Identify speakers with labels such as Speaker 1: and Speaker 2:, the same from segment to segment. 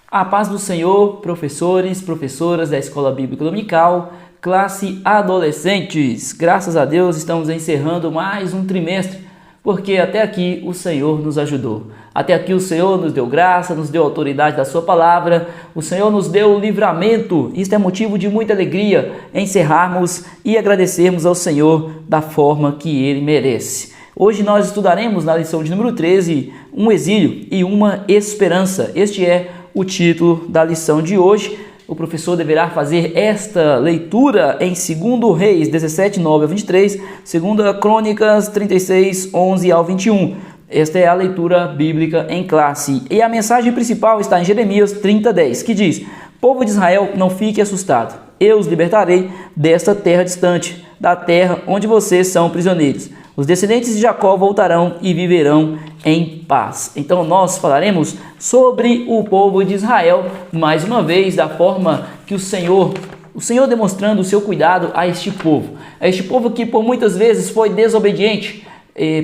Speaker 1: A paz do Senhor, professores, professoras da Escola Bíblica Dominical, classe adolescentes. Graças a Deus estamos encerrando mais um trimestre, porque até aqui o Senhor nos ajudou. Até aqui o Senhor nos deu graça, nos deu autoridade da sua palavra, o Senhor nos deu livramento. Isto é motivo de muita alegria encerrarmos e agradecermos ao Senhor da forma que Ele merece. Hoje nós estudaremos na lição de número 13, um exílio e uma esperança. Este é o título da lição de hoje. O professor deverá fazer esta leitura em 2 Reis 17, 9 a 23, 2 Crônicas 36, 11 ao 21. Esta é a leitura bíblica em classe. E a mensagem principal está em Jeremias 30, 10, que diz: Povo de Israel, não fique assustado. Eu os libertarei desta terra distante, da terra onde vocês são prisioneiros. Os descendentes de Jacó voltarão e viverão em paz. Então nós falaremos sobre o povo de Israel, mais uma vez, da forma que o Senhor demonstrando o seu cuidado a este povo que por muitas vezes foi desobediente,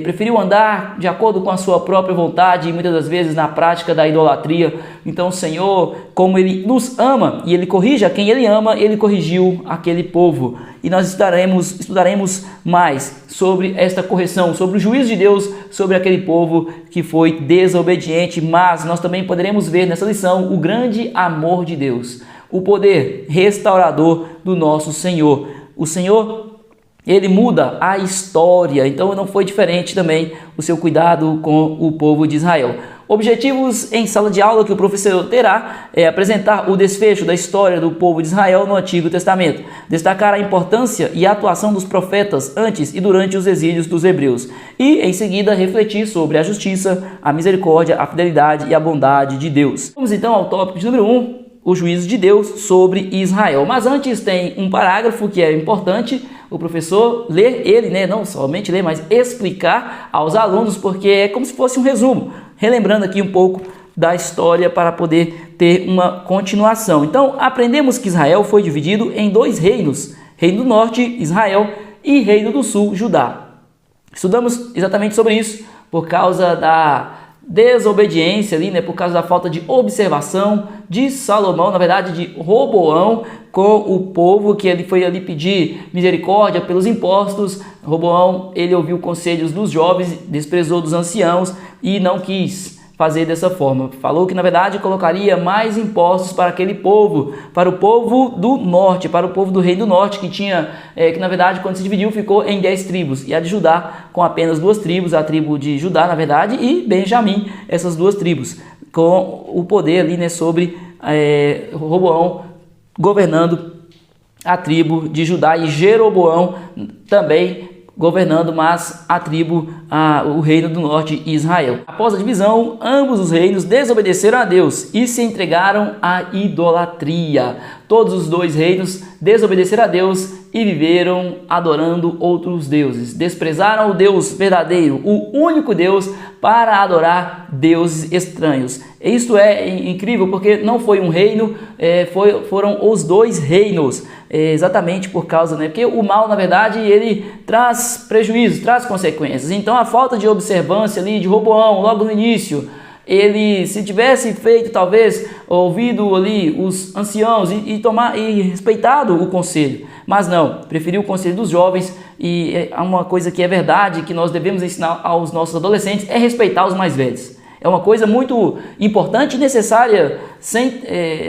Speaker 1: preferiu andar de acordo com a sua própria vontade e muitas das vezes na prática da idolatria. Então o Senhor, como Ele nos ama e Ele corrige a quem Ele ama, Ele corrigiu aquele povo. E nós estudaremos mais sobre esta correção, sobre o juízo de Deus sobre aquele povo que foi desobediente. Mas nós também poderemos ver nessa lição o grande amor de Deus, o poder restaurador do nosso Senhor. O Senhor, Ele muda a história, então não foi diferente também o seu cuidado com o povo de Israel. Objetivos em sala de aula que o professor terá é apresentar o desfecho da história do povo de Israel no Antigo Testamento, destacar a importância e a atuação dos profetas antes e durante os exílios dos hebreus e, em seguida, refletir sobre a justiça, a misericórdia, a fidelidade e a bondade de Deus. Vamos então ao tópico de número 1, o juízo de Deus sobre Israel. Mas antes tem um parágrafo que é importante o professor ler ele, não somente ler, mas explicar aos alunos, porque é como se fosse um resumo, relembrando aqui um pouco da história para poder ter uma continuação. Então, aprendemos que Israel foi dividido em dois reinos: Reino do Norte, Israel, e Reino do Sul, Judá. Estudamos exatamente sobre isso por causa da desobediência ali, por causa da falta de observação de Salomão, na verdade de Roboão, com o povo, que ele foi ali pedir misericórdia pelos impostos. Roboão, ele ouviu conselhos dos jovens, desprezou dos anciãos e não quis fazer dessa forma. Falou que na verdade colocaria mais impostos para aquele povo, para o povo do norte, para o povo do Reino do Norte, que na verdade quando se dividiu ficou em 10 tribos, e a de Judá com apenas 2 tribos, a tribo de Judá na verdade e Benjamim, essas 2 tribos, com o poder ali sobre Roboão governando a tribo de Judá e Jeroboão também governando, mas a tribo, o reino do norte, Israel. Após a divisão, ambos os reinos desobedeceram a Deus e se entregaram à idolatria. Todos os 2 reinos desobedeceram a Deus e viveram adorando outros deuses. Desprezaram o Deus verdadeiro, o único Deus, para adorar deuses estranhos. Isto é incrível, porque não foi um reino, foram os 2 reinos, exatamente por causa, porque o mal, na verdade, ele traz prejuízos, traz consequências. Então a falta de observância ali de Roboão, logo no início, ele, se tivesse feito, talvez, ouvido ali os anciãos e respeitado o conselho, mas não, preferiu o conselho dos jovens. E uma coisa que é verdade, que nós devemos ensinar aos nossos adolescentes, é respeitar os mais velhos. É uma coisa muito importante e necessária,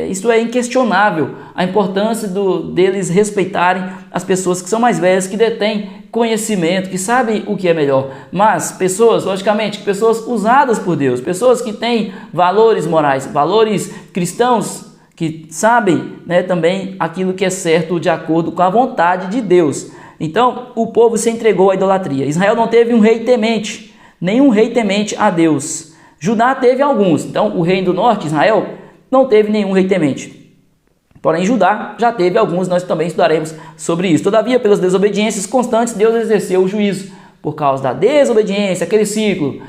Speaker 1: isto é inquestionável, a importância deles respeitarem as pessoas que são mais velhas, que detêm conhecimento, que sabem o que é melhor. Mas pessoas, logicamente, pessoas usadas por Deus, pessoas que têm valores morais, valores cristãos, que sabem também aquilo que é certo de acordo com a vontade de Deus. Então, o povo se entregou à idolatria. Israel não teve um rei temente, nenhum rei temente a Deus. Judá teve alguns, então o reino do norte, Israel, não teve nenhum rei temente. Porém, Judá já teve alguns, nós também estudaremos sobre isso. Todavia, pelas desobediências constantes, Deus exerceu o juízo. Por causa da desobediência, aquele ciclo: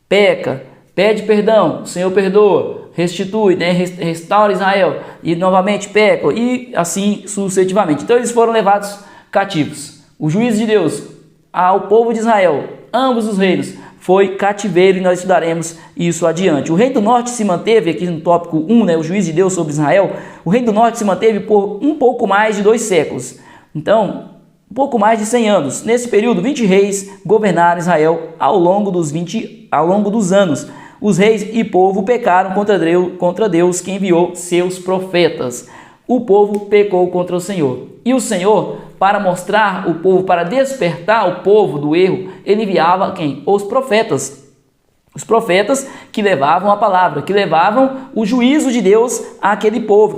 Speaker 1: peca, pede perdão, o Senhor perdoa, restitui, restaura Israel, e novamente peca, e assim sucessivamente. Então eles foram levados cativos. O juízo de Deus ao povo de Israel, ambos os reinos, foi cativeiro, e nós estudaremos isso adiante. O reino do norte se manteve, aqui no tópico 1, né, o juízo de Deus sobre Israel, o reino do norte se manteve por um pouco mais de 2 séculos. Então, um pouco mais de 100 anos. Nesse período, 20 reis governaram Israel ao longo dos anos. Os reis e povo pecaram contra Deus, que enviou seus profetas. O povo pecou contra o Senhor. E o Senhor, para mostrar o povo, para despertar o povo do erro, ele enviava quem? Os profetas. Os profetas que levavam a palavra, que levavam o juízo de Deus àquele povo,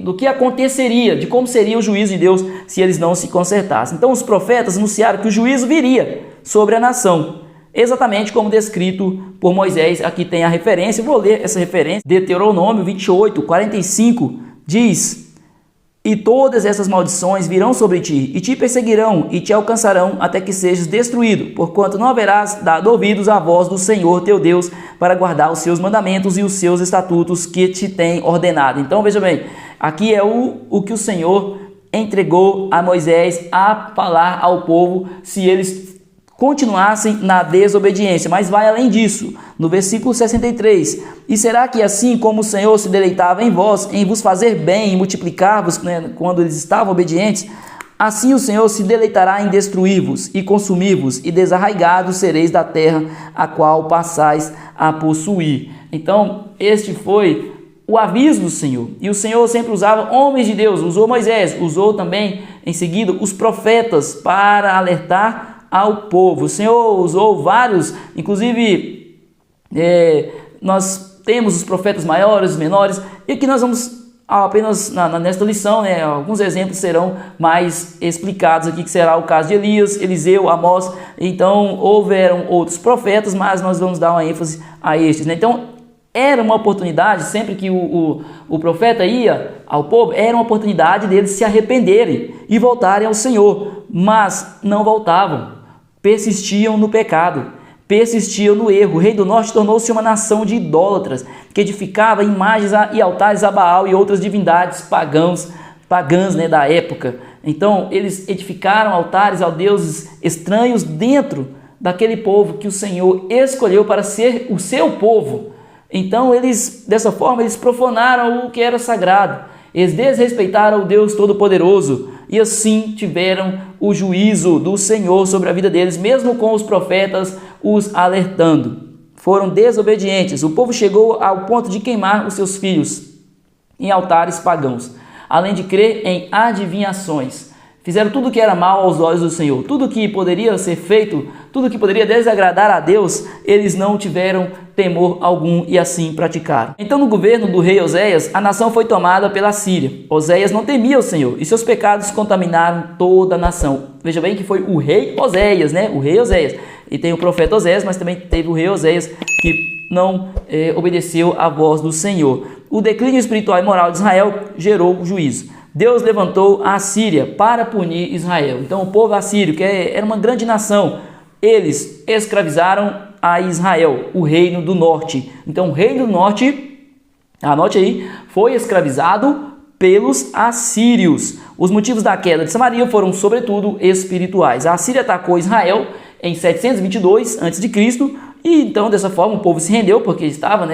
Speaker 1: do que aconteceria, de como seria o juízo de Deus se eles não se consertassem. Então os profetas anunciaram que o juízo viria sobre a nação, exatamente como descrito por Moisés. Aqui tem a referência, vou ler essa referência. Deuteronômio 28, 45, diz: e todas essas maldições virão sobre ti, e te perseguirão, e te alcançarão, até que sejas destruído, porquanto não haverás dado ouvidos à voz do Senhor teu Deus, para guardar os seus mandamentos e os seus estatutos que te tem ordenado. Então veja bem, aqui é o que o Senhor entregou a Moisés a falar ao povo, se eles continuassem na desobediência. Mas vai além disso, no versículo 63, e será que assim como o Senhor se deleitava em vós, em vos fazer bem e multiplicar-vos, né, quando eles estavam obedientes, assim o Senhor se deleitará em destruir-vos e consumir-vos, e desarraigados sereis da terra a qual passais a possuir. Então este foi o aviso do Senhor, e o Senhor sempre usava homens de Deus, usou Moisés, usou também em seguida os profetas para alertar ao povo. O Senhor usou vários, inclusive nós temos os profetas maiores, os menores, e aqui nós vamos apenas nesta lição, né, alguns exemplos serão mais explicados aqui, que será o caso de Elias, Eliseu, Amós. Então houveram outros profetas, mas nós vamos dar uma ênfase a estes, né? Então era uma oportunidade, sempre que o profeta ia ao povo, era uma oportunidade deles se arrependerem e voltarem ao Senhor, mas não voltavam. Persistiam no pecado, persistiam no erro. O rei do norte tornou-se uma nação de idólatras, que edificava imagens e altares a Baal e outras divindades pagãs, né, da época. Então eles edificaram altares a deuses estranhos dentro daquele povo que o Senhor escolheu para ser o seu povo. Então dessa forma eles profanaram o que era sagrado. Eles desrespeitaram o Deus Todo-Poderoso e assim tiveram o juízo do Senhor sobre a vida deles, mesmo com os profetas os alertando. Foram desobedientes. O povo chegou ao ponto de queimar os seus filhos em altares pagãos, além de crer em adivinhações. Fizeram tudo que era mal aos olhos do Senhor. Tudo que poderia ser feito, tudo que poderia desagradar a Deus, eles não tiveram temor algum e assim praticaram. Então, no governo do rei Oséias, a nação foi tomada pela Síria. Oséias não temia o Senhor e seus pecados contaminaram toda a nação. Veja bem que foi o rei Oséias, né? O rei Oséias. E tem o profeta Oséias, mas também teve o rei Oséias que não obedeceu à voz do Senhor. O declínio espiritual e moral de Israel gerou juízo. Deus levantou a Síria para punir Israel. Então o povo assírio, que era uma grande nação, eles escravizaram a Israel, o reino do norte. Então o reino do norte, anote aí, foi escravizado pelos assírios. Os motivos da queda de Samaria foram sobretudo espirituais. A Síria atacou Israel em 722 a.C. e então dessa forma o povo se rendeu, porque estava,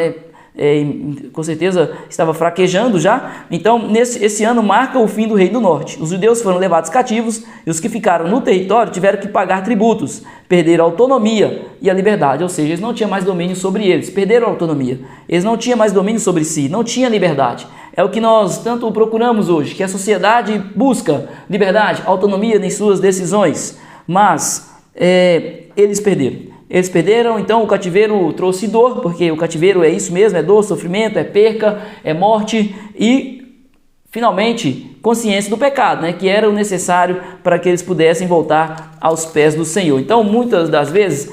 Speaker 1: com certeza estava fraquejando já. Então esse ano marca o fim do Reino do Norte. Os judeus foram levados cativos e os que ficaram no território tiveram que pagar tributos, perderam a autonomia e a liberdade, ou seja, eles não tinham mais domínio sobre eles, perderam a autonomia, eles não tinham mais domínio sobre si, não tinham liberdade. É o que nós tanto procuramos hoje, que a sociedade busca liberdade, autonomia em suas decisões, mas eles perderam. Eles perderam, então o cativeiro trouxe dor, porque o cativeiro é isso mesmo, é dor, sofrimento, é perca, é morte e, finalmente, consciência do pecado, que era o necessário para que eles pudessem voltar aos pés do Senhor. Então, muitas das vezes,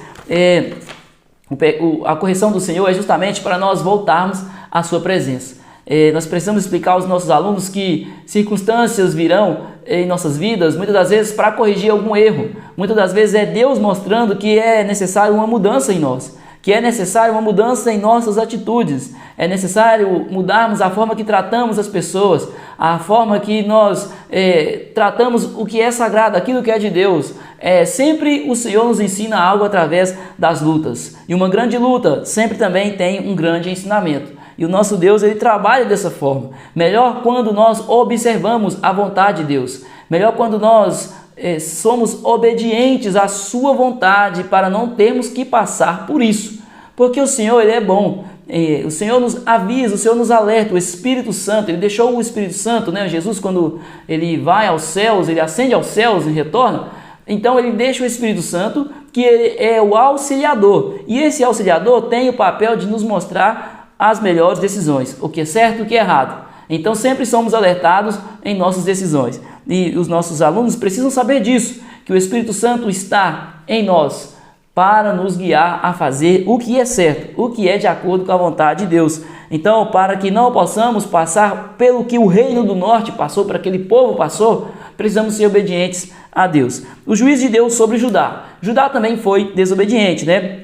Speaker 1: a correção do Senhor é justamente para nós voltarmos à sua presença. Nós precisamos explicar aos nossos alunos que circunstâncias virão em nossas vidas, muitas das vezes para corrigir algum erro. Muitas das vezes é Deus mostrando que é necessário uma mudança em nós, que é necessário uma mudança em nossas atitudes, é necessário mudarmos a forma que tratamos as pessoas, a forma que nós tratamos o que é sagrado, aquilo que é de Deus. Sempre o Senhor nos ensina algo através das lutas, e uma grande luta sempre também tem um grande ensinamento. E o nosso Deus, ele trabalha dessa forma. Melhor quando nós observamos a vontade de Deus, melhor quando nós somos obedientes à sua vontade para não termos que passar por isso, porque o Senhor, ele é bom. O Senhor nos avisa, o Senhor nos alerta, o Espírito Santo, ele deixou o Espírito Santo, né? Jesus, quando ele vai aos céus, ele ascende aos céus e retorna, então ele deixa o Espírito Santo, que ele é o auxiliador, e esse auxiliador tem o papel de nos mostrar as melhores decisões, o que é certo e o que é errado. Então sempre somos alertados em nossas decisões, e os nossos alunos precisam saber disso, que o Espírito Santo está em nós para nos guiar a fazer o que é certo, o que é de acordo com a vontade de Deus. Então, para que não possamos passar pelo que o reino do norte passou, para aquele povo passou, precisamos ser obedientes a Deus. O juízo de Deus sobre Judá. Judá também foi desobediente, né?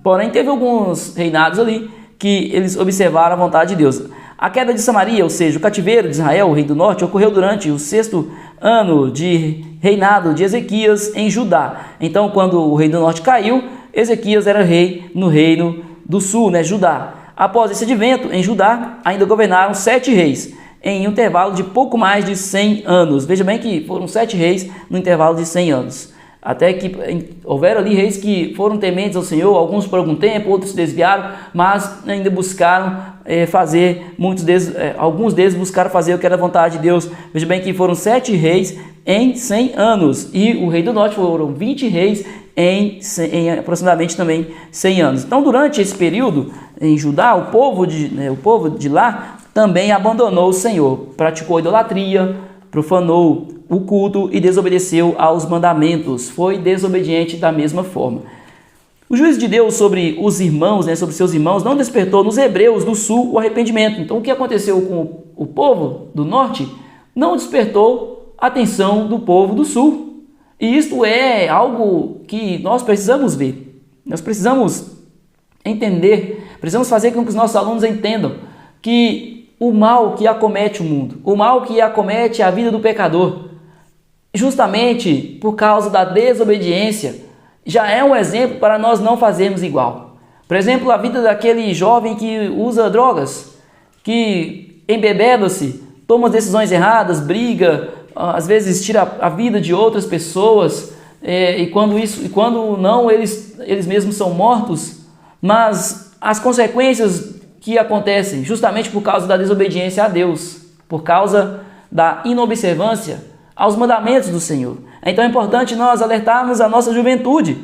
Speaker 1: Porém, teve alguns reinados ali que eles observaram a vontade de Deus. A queda de Samaria, ou seja, o cativeiro de Israel, o rei do norte, ocorreu durante o 6º ano de reinado de Ezequias em Judá. Então, quando o rei do norte caiu, Ezequias era rei no reino do sul, né, Judá. Após esse advento, em Judá, ainda governaram 7 reis, em um intervalo de pouco mais de 100 anos. Veja bem que foram 7 reis no intervalo de 100 anos. Até que houveram ali reis que foram tementes ao Senhor, alguns por algum tempo, outros se desviaram, mas ainda buscaram fazer, alguns deles buscaram fazer o que era a vontade de Deus. Veja bem que foram 7 reis em 100 anos, e o rei do norte foram 20 reis em aproximadamente também 100 anos. Então, durante esse período, em Judá, o povo de lá também abandonou o Senhor, praticou idolatria, profanou o culto e desobedeceu aos mandamentos, foi desobediente da mesma forma. O juízo de Deus sobre os irmãos, sobre seus irmãos, não despertou nos hebreus do sul o arrependimento. Então, o que aconteceu com o povo do norte não despertou a atenção do povo do sul. E isto é algo que nós precisamos ver, nós precisamos entender, precisamos fazer com que os nossos alunos entendam que o mal que acomete o mundo, o mal que acomete a vida do pecador, justamente por causa da desobediência, já é um exemplo para nós não fazermos igual. Por exemplo, a vida daquele jovem que usa drogas, que embebeda-se, toma decisões erradas, briga, às vezes tira a vida de outras pessoas, e quando não, eles mesmos são mortos, mas as consequências que acontecem justamente por causa da desobediência a Deus, por causa da inobservância aos mandamentos do Senhor. Então é importante nós alertarmos a nossa juventude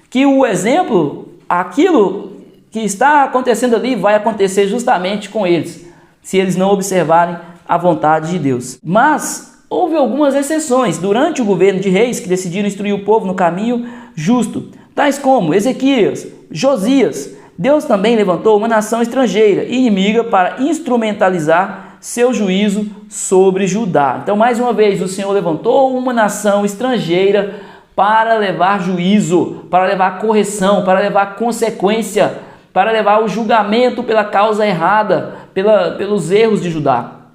Speaker 1: que o exemplo, aquilo que está acontecendo ali, vai acontecer justamente com eles, se eles não observarem a vontade de Deus. Mas houve algumas exceções durante o governo de reis que decidiram instruir o povo no caminho justo, tais como Ezequias, Josias. Deus também levantou uma nação estrangeira, inimiga, para instrumentalizar seu juízo sobre Judá. Então, mais uma vez, o Senhor levantou uma nação estrangeira para levar juízo, para levar correção, para levar consequência, para levar o julgamento pela causa errada, pelos erros de Judá.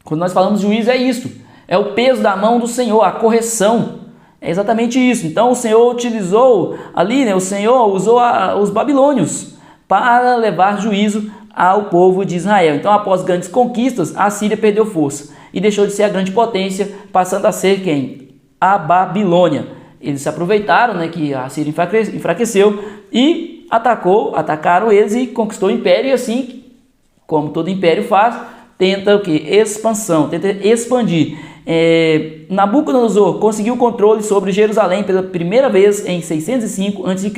Speaker 1: Quando nós falamos de juízo, é isso. É o peso da mão do Senhor, a correção. É exatamente isso. Então, o Senhor utilizou ali, o Senhor usou os babilônios para levar juízo ao povo de Israel. Então, após grandes conquistas, a Síria perdeu força e deixou de ser a grande potência, passando a ser quem? A Babilônia. Eles se aproveitaram, que a Síria enfraqueceu e atacaram eles e conquistou o império, e assim, como todo império faz, tenta o quê? Expansão, tenta expandir. Nabucodonosor conseguiu o controle sobre Jerusalém pela primeira vez em 605 a.C.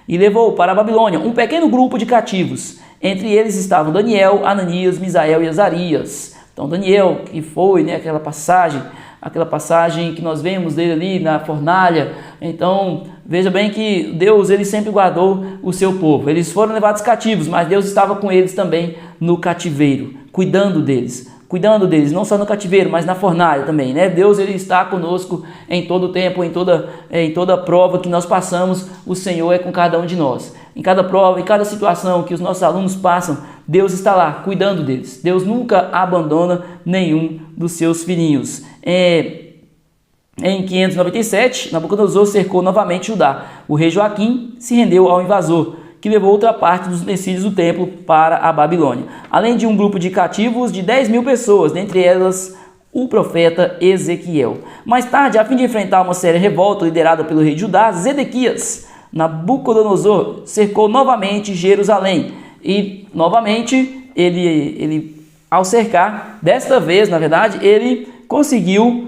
Speaker 1: e levou para a Babilônia um pequeno grupo de cativos. Entre eles estavam Daniel, Ananias, Misael e Azarias. Então Daniel, que foi aquela passagem que nós vemos dele ali na fornalha. Então veja bem que Deus, ele sempre guardou o seu povo. Eles foram levados cativos, mas Deus estava com eles também no cativeiro, cuidando deles, cuidando deles, não só no cativeiro, mas na fornalha também, né? Deus, ele está conosco em todo tempo, em toda prova que nós passamos, o Senhor é com cada um de nós. Em cada prova, em cada situação que os nossos alunos passam, Deus está lá, cuidando deles. Deus nunca abandona nenhum dos seus filhinhos. Em 597, Nabucodonosor cercou novamente Judá. O rei Joaquim se rendeu ao invasor, que levou outra parte dos utensílios do templo para a Babilônia, além de um grupo de cativos de 10.000 pessoas, dentre elas o profeta Ezequiel. Mais tarde, a fim de enfrentar uma séria revolta liderada pelo rei de Judá, Zedequias, Nabucodonosor cercou novamente Jerusalém. E novamente, ele ao cercar, desta vez, na verdade, ele conseguiu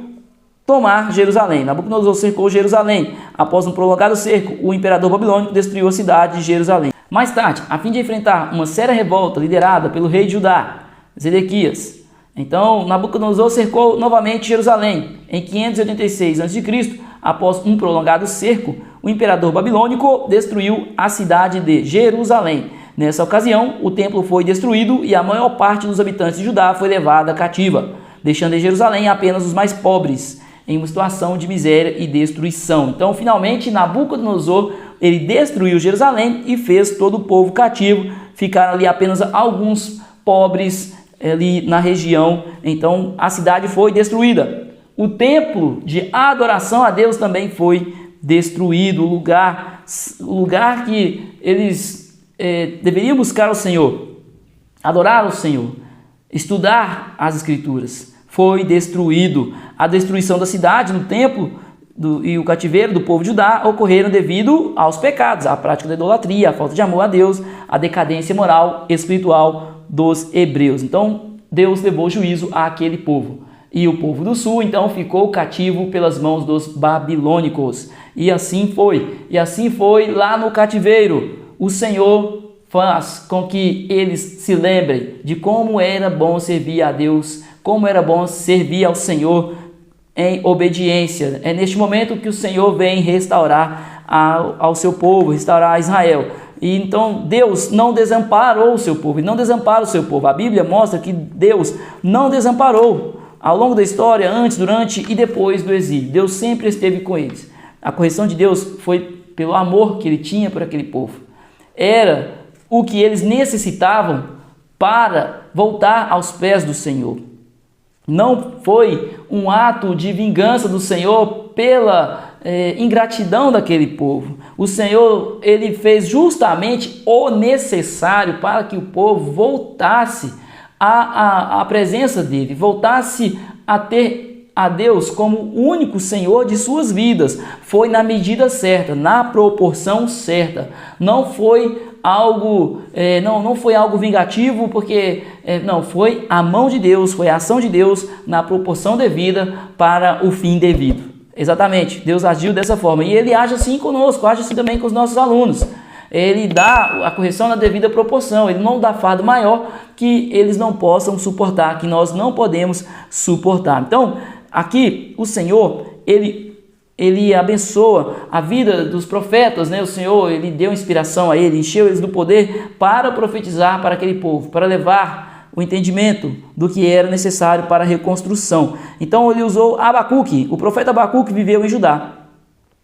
Speaker 1: tomar Jerusalém. Nabucodonosor cercou Jerusalém. Após um prolongado cerco, o imperador babilônico destruiu a cidade de Jerusalém. Mais tarde, a fim de enfrentar uma séria revolta liderada pelo rei de Judá, Zedequias, então Nabucodonosor cercou novamente Jerusalém. Em 586 a.C., após um prolongado cerco, o imperador babilônico destruiu a cidade de Jerusalém. Nessa ocasião, o templo foi destruído e a maior parte dos habitantes de Judá foi levada cativa, deixando em Jerusalém apenas os mais pobres, em uma situação de miséria e destruição. Então, finalmente, Nabucodonosor, ele destruiu Jerusalém e fez todo o povo cativo. Ficaram ali apenas alguns pobres ali na região. Então, a cidade foi destruída. O templo de adoração a Deus também foi destruído. O lugar que eles deveriam buscar o Senhor, adorar o Senhor, estudar as Escrituras, foi destruído. A destruição da cidade, no templo e o cativeiro do povo de Judá ocorreram devido aos pecados, à prática da idolatria, à falta de amor a Deus, à decadência moral e espiritual dos hebreus. Então, Deus levou juízo àquele povo. E o povo do sul, então, ficou cativo pelas mãos dos babilônicos. E assim foi. E assim foi lá no cativeiro. O Senhor faz com que eles se lembrem de como era bom servir a Deus, como era bom servir ao Senhor em obediência. É neste momento que o Senhor vem restaurar ao seu povo, restaurar a Israel. E então Deus não desamparou o seu povo, e não desampara o seu povo. A Bíblia mostra que Deus não desamparou ao longo da história, antes, durante e depois do exílio. Deus sempre esteve com eles. A correção de Deus foi pelo amor que ele tinha por aquele povo. Era o que eles necessitavam para voltar aos pés do Senhor. Não foi um ato de vingança do Senhor pela ingratidão daquele povo. O Senhor, ele fez justamente o necessário para que o povo voltasse à presença dele, voltasse a ter a Deus como o único Senhor de suas vidas. Foi na medida certa, na proporção certa. Não foi algo, não foi algo vingativo, porque não, foi a mão de Deus, foi a ação de Deus na proporção devida para o fim devido. Exatamente, Deus agiu dessa forma e Ele age assim conosco, age assim também com os nossos alunos. Ele dá a correção na devida proporção, Ele não dá fardo maior que eles não possam suportar, que nós não podemos suportar. Então, aqui o Senhor, Ele abençoa a vida dos profetas, né? O Senhor, Ele deu inspiração a ele, encheu eles do poder para profetizar para aquele povo, para levar o entendimento do que era necessário para a reconstrução. Então ele usou Abacuque. O profeta Abacuque viveu em Judá.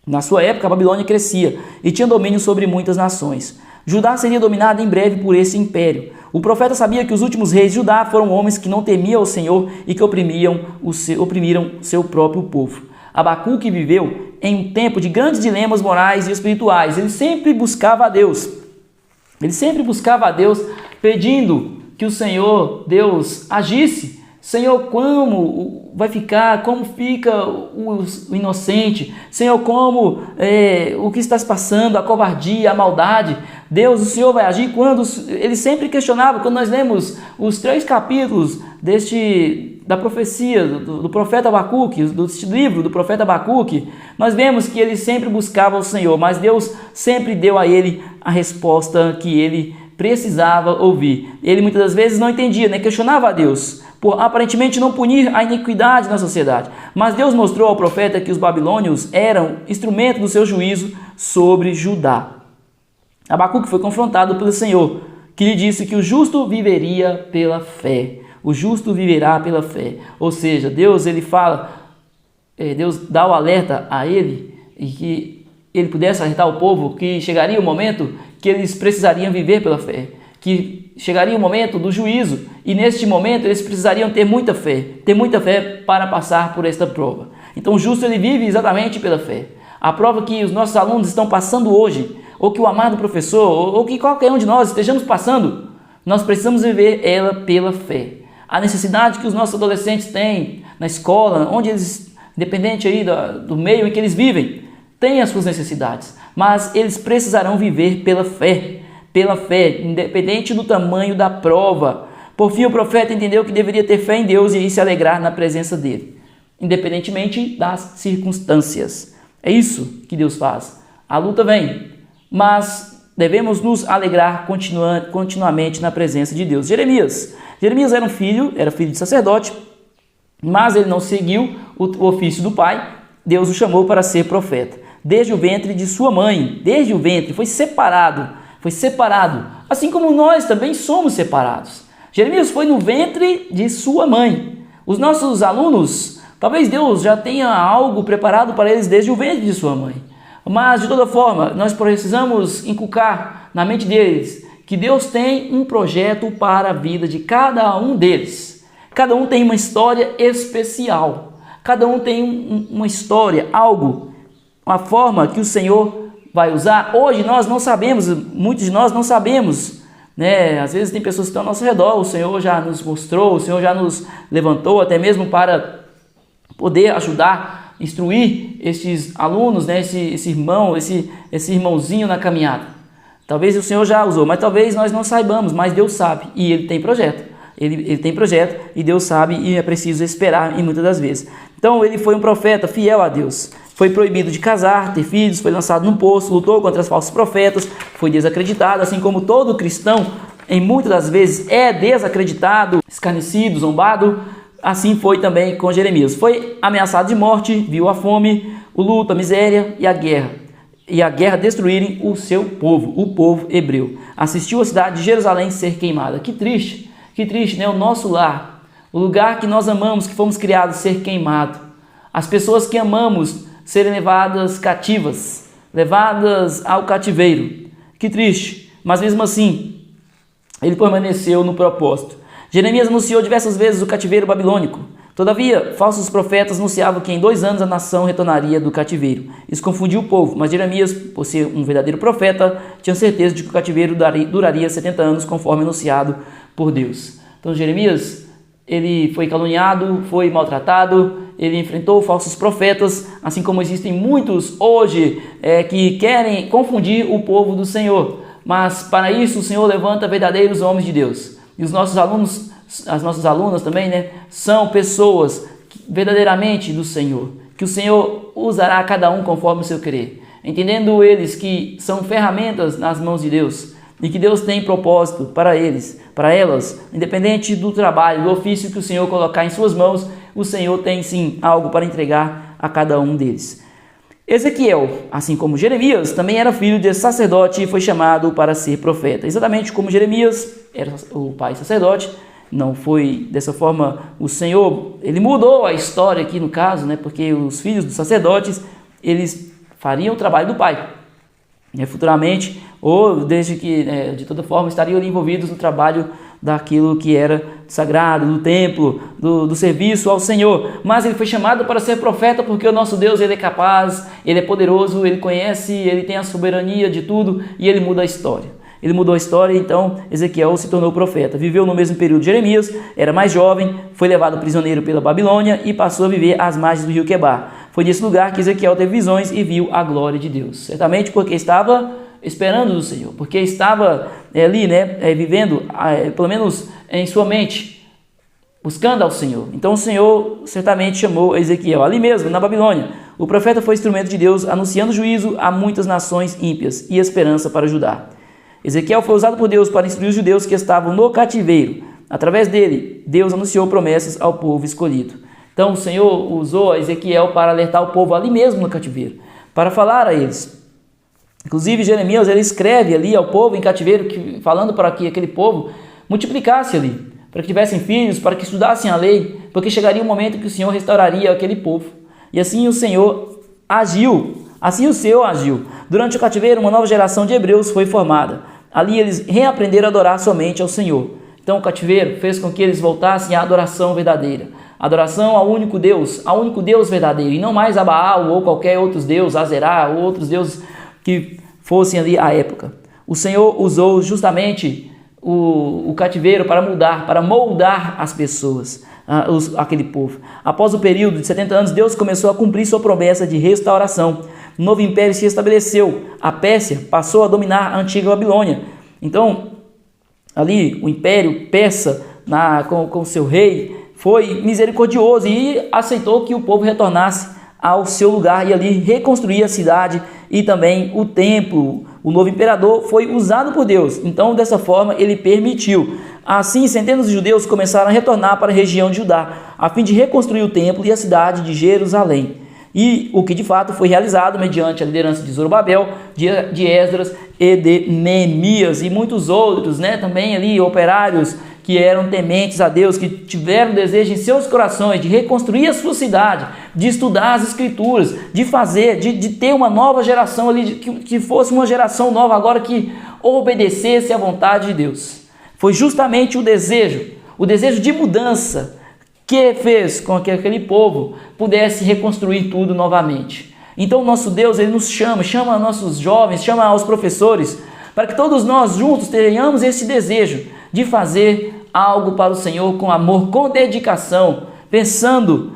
Speaker 1: Na sua época, a Babilônia crescia e tinha domínio sobre muitas nações. Judá seria dominada em breve por esse império. O profeta sabia que os últimos reis de Judá foram homens que não temiam o Senhor e que oprimiram seu próprio povo. Abacuque viveu em um tempo de grandes dilemas morais e espirituais. Ele sempre buscava a Deus. Ele sempre buscava a Deus pedindo que o Senhor, Deus, agisse. Senhor, como vai ficar, como fica o inocente? Senhor, como o que está se passando, a covardia, a maldade? Deus, o Senhor vai agir quando? Ele sempre questionava. Quando nós lemos os 3 capítulos da profecia do profeta Abacuque, deste livro do profeta Abacuque, nós vemos que ele sempre buscava o Senhor, mas Deus sempre deu a ele a resposta que ele precisava ouvir. Ele muitas das vezes não entendia, né? Questionava a Deus, por aparentemente não punir a iniquidade na sociedade. Mas Deus mostrou ao profeta que os babilônios eram instrumento do seu juízo sobre Judá. Abacuque foi confrontado pelo Senhor, que lhe disse que o justo viveria pela fé. O justo viverá pela fé. Ou seja, Deus ele fala, Deus dá o alerta a ele e que ele pudesse alertar o povo que chegaria o momento que eles precisariam viver pela fé, que chegaria o momento do juízo e neste momento eles precisariam ter muita fé para passar por esta prova. Então o justo ele vive exatamente pela fé. A prova que os nossos alunos estão passando hoje, ou que o amado professor, ou que qualquer um de nós estejamos passando, nós precisamos viver ela pela fé. A necessidade que os nossos adolescentes têm na escola, onde eles, independente aí do meio em que eles vivem, têm as suas necessidades, mas eles precisarão viver pela fé, independente do tamanho da prova. Por fim, o profeta entendeu que deveria ter fé em Deus e se alegrar na presença dele, independentemente das circunstâncias. É isso que Deus faz. A luta vem, mas devemos nos alegrar continuamente na presença de Deus. Jeremias era filho de sacerdote, mas ele não seguiu o ofício do pai. Deus o chamou para ser profeta. Desde o ventre de sua mãe, foi separado, assim como nós também somos separados. Jeremias foi no ventre de sua mãe. Os nossos alunos, talvez Deus já tenha algo preparado para eles desde o ventre de sua mãe. Mas, de toda forma, nós precisamos inculcar na mente deles que Deus tem um projeto para a vida de cada um deles. Cada um tem uma história especial. Cada um tem uma história, algo, uma forma que o Senhor vai usar. Hoje nós não sabemos, muitos de nós não sabemos, né? Às vezes tem pessoas que estão ao nosso redor, o Senhor já nos mostrou, o Senhor já nos levantou até mesmo para poder ajudar, instruir estes alunos, né? esse irmão, esse irmãozinho na caminhada. Talvez o Senhor já usou, mas talvez nós não saibamos, mas Deus sabe e Ele tem projeto. Ele tem projeto e Deus sabe e é preciso esperar em muitas das vezes. Então ele foi um profeta fiel a Deus. Foi proibido de casar, ter filhos, foi lançado num poço, lutou contra os falsos profetas, foi desacreditado, assim como todo cristão, em muitas das vezes, é desacreditado, escarnecido, zombado. Assim foi também com Jeremias. Foi ameaçado de morte, viu a fome, o luto, a miséria e a guerra destruírem o seu povo, o povo hebreu. Assistiu a cidade de Jerusalém ser queimada. Que triste, né? O nosso lar, o lugar que nós amamos, que fomos criados, ser queimado. As pessoas que amamos serem levadas cativas, levadas ao cativeiro. Que triste, mas mesmo assim, ele permaneceu no propósito. Jeremias anunciou diversas vezes o cativeiro babilônico. Todavia, falsos profetas anunciavam que em 2 anos a nação retornaria do cativeiro. Isso confundiu o povo, mas Jeremias, por ser um verdadeiro profeta, tinha certeza de que o cativeiro duraria 70 anos, conforme anunciado por Deus. Então Jeremias, ele foi caluniado, foi maltratado, ele enfrentou falsos profetas, assim como existem muitos hoje que querem confundir o povo do Senhor. Mas para isso o Senhor levanta verdadeiros homens de Deus. E os nossos alunos, as nossas alunas também, né, são pessoas verdadeiramente do Senhor, que o Senhor usará cada um conforme o seu querer, entendendo eles que são ferramentas nas mãos de Deus e que Deus tem propósito para eles, para elas, independente do trabalho, do ofício que o Senhor colocar em suas mãos, o Senhor tem sim algo para entregar a cada um deles. Ezequiel, assim como Jeremias, também era filho de sacerdote e foi chamado para ser profeta. Exatamente como Jeremias era o pai sacerdote, não foi dessa forma o Senhor, ele mudou a história aqui no caso, né? Porque os filhos dos sacerdotes, eles fariam o trabalho do pai, né? Futuramente, ou desde que, de toda forma, estariam ali envolvidos no trabalho daquilo que era sagrado, do templo, do serviço ao Senhor. Mas ele foi chamado para ser profeta porque o nosso Deus, ele é capaz, ele é poderoso, ele conhece, ele tem a soberania de tudo e ele muda a história. Ele mudou a história, então Ezequiel se tornou profeta. Viveu no mesmo período de Jeremias, era mais jovem, foi levado prisioneiro pela Babilônia e passou a viver às margens do rio Quebar. Foi nesse lugar que Ezequiel teve visões e viu a glória de Deus. Certamente porque estava esperando do Senhor, porque estava ali, vivendo, pelo menos em sua mente, buscando ao Senhor. Então o Senhor certamente chamou Ezequiel, ali mesmo, na Babilônia. O profeta foi instrumento de Deus, anunciando juízo a muitas nações ímpias e esperança para Judá. Ezequiel foi usado por Deus para instruir os judeus que estavam no cativeiro. Através dele, Deus anunciou promessas ao povo escolhido. Então o Senhor usou Ezequiel para alertar o povo ali mesmo no cativeiro, para falar a eles. Inclusive Jeremias, ele escreve ali ao povo em cativeiro, falando para que aquele povo multiplicasse ali, para que tivessem filhos, para que estudassem a lei, porque chegaria um momento que o Senhor restauraria aquele povo. E assim o Senhor agiu. Assim o Senhor agiu. Durante o cativeiro, uma nova geração de hebreus foi formada. Ali eles reaprenderam a adorar somente ao Senhor. Então o cativeiro fez com que eles voltassem à adoração verdadeira. Adoração ao único Deus verdadeiro, e não mais a Baal ou qualquer outro deus, Azerá ou outros deuses que fossem ali à época. O Senhor usou justamente o cativeiro para moldar as pessoas, aquele povo. Após o período de 70 anos, Deus começou a cumprir sua promessa de restauração. O novo império se estabeleceu. A Pérsia passou a dominar a antiga Babilônia. Então, ali o império persa, com seu rei, foi misericordioso e aceitou que o povo retornasse ao seu lugar e ali reconstruir a cidade e também o templo. O novo imperador foi usado por Deus, então dessa forma ele permitiu. Assim, centenas de judeus começaram a retornar para a região de Judá, a fim de reconstruir o templo e a cidade de Jerusalém. E o que de fato foi realizado mediante a liderança de Zorobabel, de Esdras e de Neemias e muitos outros, também ali operários que eram tementes a Deus, que tiveram desejo em seus corações de reconstruir a sua cidade, de estudar as escrituras, de ter uma nova geração ali, que fosse uma geração nova agora que obedecesse à vontade de Deus. Foi justamente o desejo de mudança que fez com que aquele povo pudesse reconstruir tudo novamente. Então nosso Deus, ele nos chama nossos jovens, chama aos professores, para que todos nós juntos tenhamos esse desejo de fazer algo para o Senhor com amor, com dedicação, pensando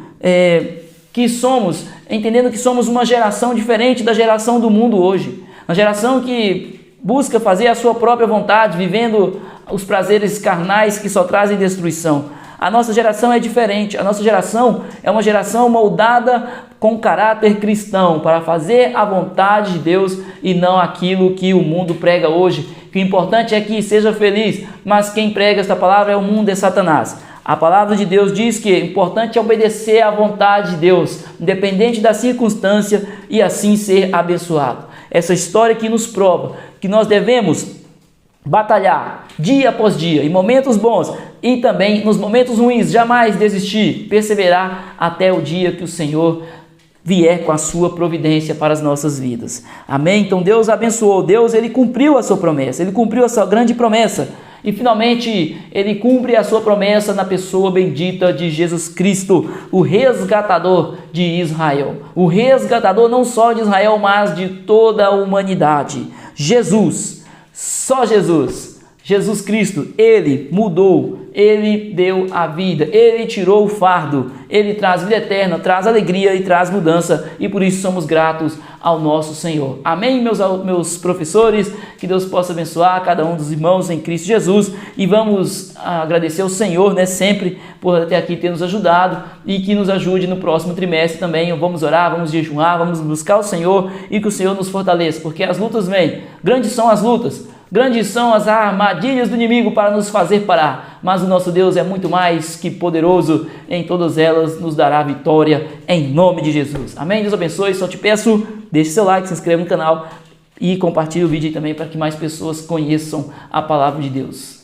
Speaker 1: entendendo que somos uma geração diferente da geração do mundo hoje, uma geração que busca fazer a sua própria vontade, vivendo os prazeres carnais que só trazem destruição. A nossa geração é diferente, a nossa geração é uma geração moldada com caráter cristão, para fazer a vontade de Deus e não aquilo que o mundo prega hoje. Que o importante é que seja feliz, mas quem prega esta palavra é o mundo, é Satanás. A palavra de Deus diz que o importante é obedecer à vontade de Deus, independente da circunstância, e assim ser abençoado. Essa história que nos prova que nós devemos batalhar dia após dia, em momentos bons e também nos momentos ruins, jamais desistir, perseverar até o dia que o Senhor vier com a sua providência para as nossas vidas. Amém? Então Deus abençoou, Deus ele cumpriu a sua promessa, ele cumpriu a sua grande promessa e finalmente ele cumpre a sua promessa na pessoa bendita de Jesus Cristo, o resgatador de Israel. O resgatador não só de Israel, mas de toda a humanidade. Jesus, só Jesus Cristo, ele mudou, ele deu a vida, ele tirou o fardo, ele traz vida eterna, traz alegria e traz mudança, e por isso somos gratos ao nosso Senhor. Amém, meus professores? Que Deus possa abençoar cada um dos irmãos em Cristo Jesus, e vamos agradecer ao Senhor, sempre por até aqui ter nos ajudado, e que nos ajude no próximo trimestre também. Vamos orar, vamos jejuar, vamos buscar o Senhor, e que o Senhor nos fortaleça, porque as lutas vêm, grandes são as lutas, grandes são as armadilhas do inimigo para nos fazer parar, mas o nosso Deus é muito mais que poderoso, em todas elas nos dará vitória, em nome de Jesus. Amém? Deus abençoe. Só te peço, deixe seu like, se inscreva no canal e compartilhe o vídeo aí também para que mais pessoas conheçam a palavra de Deus.